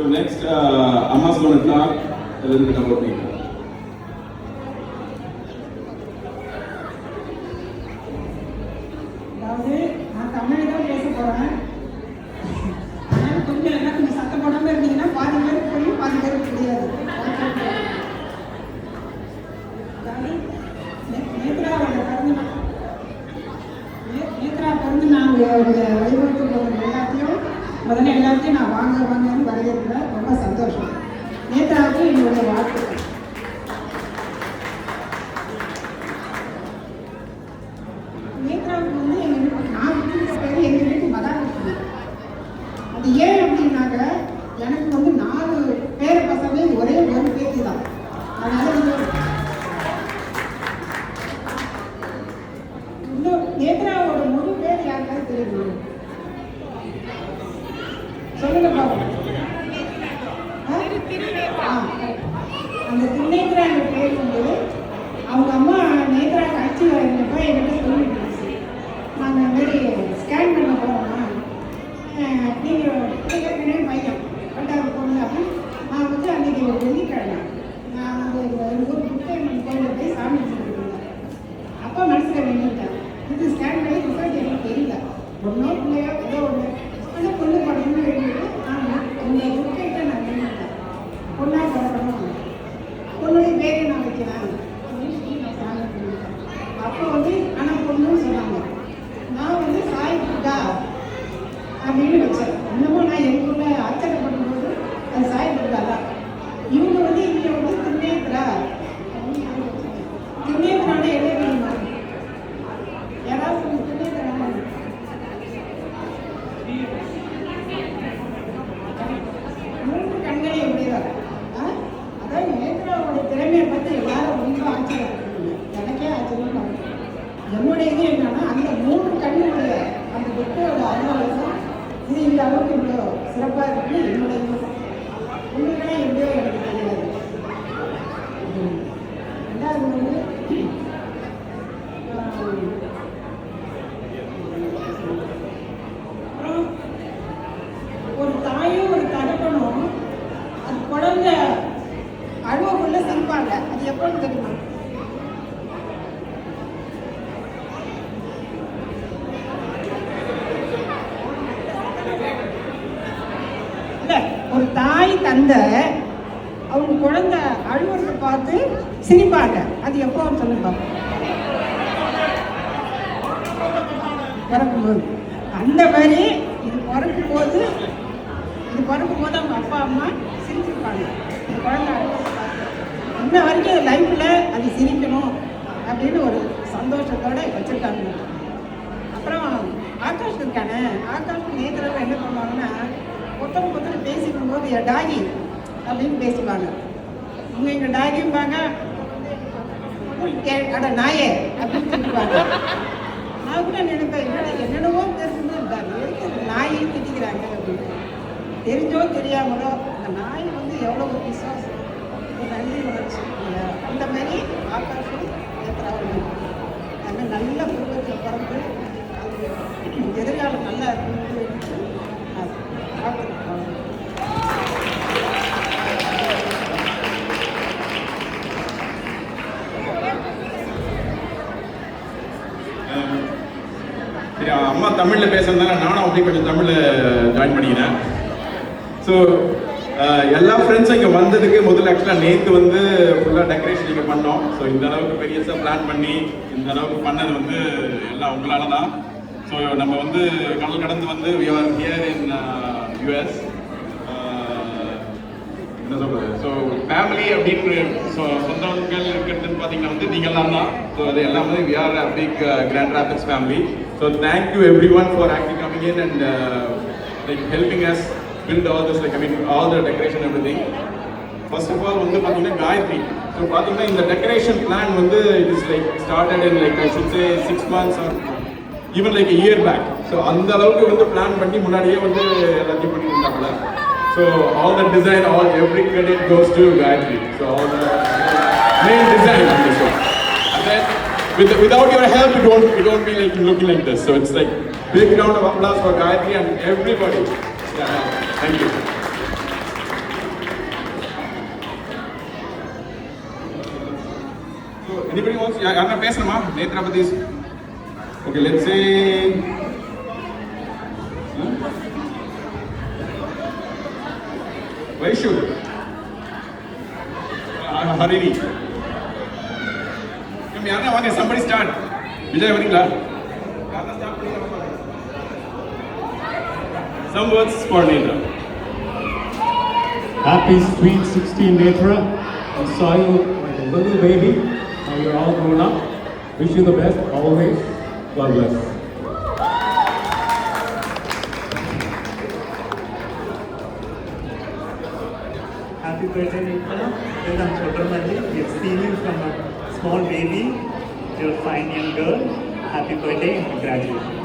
So next, Amma's going to talk a little bit about me. அதாவது நான் தமிழ் தான் பேச போகிறேன். அதனால் கொஞ்சம் சத்தம் போடாமல் இருந்தீங்கன்னா பாதி பேருக்கு புரியும், பாதி பேருக்கு புரியாது. அதாவது நேத்ரா பிறந்து நாங்கள் வழிபட்டு போகிற எல்லாத்தையும் நான் வாங்கன்னு வரவேற்கிறேன். ரொம்ப சந்தோஷம். நேத்ராவுக்கு என்னுடைய வாழ்த்துக்கள். நேத்ராவுக்கு வந்து நான் வீட்டு பேர் எங்கள் வீட்டு மதாலட்சுமி. அது ஏன் அப்படின்னாக்க எனக்கு வந்து 4 பேர பசங்க ஒரே ஒரு பேத்தி தான். அதனால இன்னும் நேத்ராவோட முழு பேர் யாருக்காவது தெரியுமா? சொல்லுங்க பாப்போம். அந்த திருநேத்ராங்க பேர் வந்து அவங்க அம்மா நேத்ரா காட்சி வரப்ப என்கிட்ட சொல்லிட்டு இருந்துச்சு, நாங்கள் இந்த மாதிரி ஸ்கேன் பண்ண போகிறோம்மா, நீங்கள் ஏற்கனவே பையன் 2வது பொண்ணு அப்படின்னு. நான் வந்து அன்றைக்கி வெள்ளிக்கிழமை நான் வந்து எங்கள் ஊர் புத்தகம் கோயிலில் போய் சாமி கும்பிட்டுருந்தேன். அப்போ மனசில் வேண்டிட்டேன், இது ஸ்கேன் பண்ணி ரிசல்ட் எனக்கு தெரியல, ஒன்றோ பிள்ளையோ ஏதோ ஒன்று, ஆனால் பொண்ணு படம்னு வேண்டிட்டு நான் உங்கள் புத்தகத்தை நான் வேண்டிட்டேன். பொண்ணாக பிறக்கணும், பொண்ணுடைய பேரை நான் வைக்கிறேன் அப்படின்னு சொல்லி நான் சாமி கும்பிட்டேன். அப்போ வந்து ஆனால் பொண்ணுன்னு சொன்னாங்க. நான் வந்து சாய் புத்தா அப்படின்னு வச்சேன். இன்னமும் நான் எனக்குள்ள ஆச்சரியப்படும்போது அது சாய் புத்தா தான். இவங்க வந்து இங்கே வந்து திருநேத்ரா அப்படின்னு வச்சாங்க. திருநேத்ரான என்ன தெரியுமா? யாராவது திருநேத்ரா 3 கண்களை உடையவர். அதாவது நேத்ராவோட திறமையை பார்த்து எல்லாரும் ரொம்ப ஆச்சரியப்படுறாங்க. எனக்கே ஆச்சரியமா இருக்கு. என்னுடைய இது என்னன்னா அந்த 3 கண்ணுடைய அந்த புத்தோட அலுவலகம் இது இந்த அளவுக்கு இவ்வளோ சிறப்பாக இருக்குன்னு என்னுடைய இது. உங்களுக்கெல்லாம் எப்படியோ எனக்கு தெரியாது. 2வது வந்து அப்புறம் ஒரு தாயும் ஒரு தகப்பனும் அது குழந்தை அழுவக்குள்ள சிரிப்பாங்க. அது எப்போன்னு தெரியுமா? இல்லை, ஒரு தாய் தந்தை அவங்க குழந்தை அழுவதை பார்த்து சிரிப்பாங்க. அது எப்போன்னு சொல்லுங்க. பிறக்கும்போது அந்த மாதிரி இது பிறக்கும் போது அவங்க அப்பா அம்மா சிரிச்சிருப்பாங்க. இந்த குழந்தை அழுவதை பார்த்து இன்ன வரைக்கும் லைஃப்பில் அது சிரிக்கணும் அப்படின்னு ஒரு சந்தோஷத்தோடு வச்சுருக்காங்க. அப்புறம் ஆகாஷ் இருக்கானே, ஆகாஷ் நேத்திரவில் என்ன பண்ணுவாங்கன்னா ஒருத்தர் பேசிக்கும் போது டாகி அப்படின்னு பேசுவாங்க. அவங்க எங்கள் டாகிம்பாங்க, அட நாயே அப்படின்னு சொல்லுவாங்க. நான் கூட நினைப்பேன், என்னென்னவோ பேசும்போது நாயை திட்டிக்கிறாங்க அப்படின்னு. தெரிஞ்சோ தெரியாமலோ அந்த நாய் வந்து எவ்வளோ ஒரு விசுவாசம், ஒரு நன்றி உணர்ச்சி இல்லையா? அந்த மாதிரி ஆகாஷம் நேத்ராவும் அந்த நல்ல குடும்பத்தில் பிறந்து அது எதிர்காலம் நல்லா இருக்கணும்னு பார்த்துருக்கோம். சரி, அம்மா தமிழில் பேசுறதுனால நானும் அப்படியே கொஞ்சம் தமிழில் ஜாயின் பண்ணிக்கிறேன். ஸோ எல்லா ஃப்ரெண்ட்ஸும் இங்கே வந்ததுக்கு முதல்ல ஆக்சுவலாக நேற்று வந்து ஃபுல்லாக டெக்கரேஷன் இங்கே பண்ணோம். ஸோ இந்த அளவுக்கு பெரியஸாக பிளான் பண்ணி இந்த அளவுக்கு பண்ணது வந்து எல்லாம் உங்களால தான். ஸோ நம்ம வந்து கடல் கடந்து வந்து we are here in US. என்ன சொல்கிறது, ஸோ ஃபேமிலி அப்படின்னு சொந்தங்கள் இருக்கிறதுன்னு பார்த்தீங்கன்னா வந்து நீங்கள்லாம் தான். ஸோ அது எல்லாம் வந்து we are a big Grand Rapids family. So thank you everyone for actually coming in and like helping us build all this, like I mean all the decoration everything. First of all வந்து பார்த்தீங்கன்னா Gayatri. So பார்த்தீங்கன்னா இந்த decoration plan வந்து it is like started in like I should say 6 months or even like a year back. So அந்த அளவுக்கு வந்து plan பண்ணி முன்னாடியே வந்து எல்லாத்தையும் பண்ணிட்டு இருந்தாங்களே. So all the design, every credit goes to Gayatri. So all the main design on this one. And then without your help, it won't be like looking like this. So it's like big round of applause for Gayatri and everybody. Thank you. Anybody wants? யாரா பேசணுமா நேத்ரா பத்தி? Okay, let's say Vaishu, Harini. Come யாரா வாங்க, somebody start. Vijay வரீங்களா? யாரா start பண்ணுங்க. Some words for Netra. Happy sweet 16 Netra. I saw you like a little baby. Now you're all grown up. Wish you the best always. God bless. Happy birthday, Netra. Welcome, Chotamali. We have seen you from a small baby to a fine young girl. Happy birthday and congratulations.